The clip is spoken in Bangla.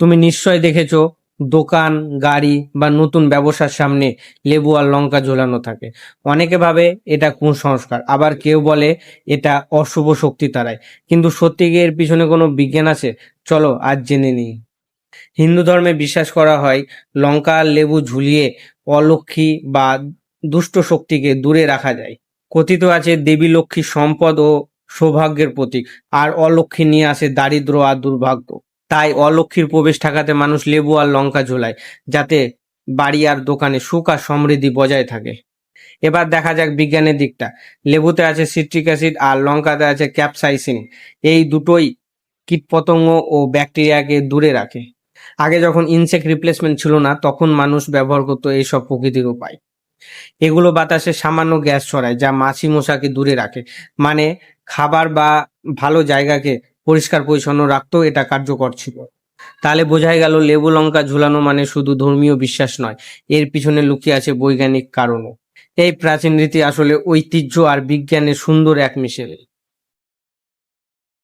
তুমি নিশ্চয় দেখেছো দোকান, গাড়ি বা নতুন ব্যবসার সামনে লেবু আর লঙ্কা ঝোলানো থাকে। অনেকে ভাবে এটা কুসংস্কার, আবার কেউ বলে এটা অশুভ শক্তি তাড়ায়। কিন্তু সত্যি কি এর পিছনে কোনো বিজ্ঞান আছে? চলো আজ জেনে নিই। হিন্দু ধর্মে বিশ্বাস করা হয় লঙ্কা আর লেবু ঝুলিয়ে অলক্ষ্মী বা দুষ্ট শক্তিকে দূরে রাখা যায়। কথিত আছে দেবী লক্ষ্মী সম্পদ ও সৌভাগ্যের প্রতীক, আর অলক্ষ্মী নিয়ে আসে দারিদ্র আর দুর্ভাগ্য। তাই অলক্ষ্মীর প্রবেশ ঠেকাতে মানুষ লেবু আর লঙ্কা ঝোলায়, যাতে বাড়ি আর দোকানে সুখ আর সমৃদ্ধি বজায় থাকে। এবার দেখা যাক বিজ্ঞানের দিকটা। লেবুতে আছে সিট্রিক অ্যাসিড আর লঙ্কাতে আছে ক্যাপসাইসিন। এই দুটোই কীটপতঙ্গ ও ব্যাকটেরিয়াকে দূরে রাখে। আগে যখন ইনসেক্ট রিপ্লেসমেন্ট ছিল না, তখন মানুষ ব্যবহার করতো এইসব প্রকৃতির উপায়। এগুলো বাতাসে সামান্য গ্যাস ছড়ায়, যা মাছি মশাকে দূরে রাখে। মানে খাবার বা ভালো জায়গাকে পরিষ্কার পরিচ্ছন্ন রাখতেও এটা কার্যকর ছিল। তাহলে বোঝাই গেল লেবু লঙ্কা ঝুলানো মানে শুধু ধর্মীয় বিশ্বাস নয়, এর পিছনে লুকিয়ে আছে বৈজ্ঞানিক কারণও। এই প্রাচীন রীতি আসলে ঐতিহ্য আর বিজ্ঞানের সুন্দর এক মিশেল।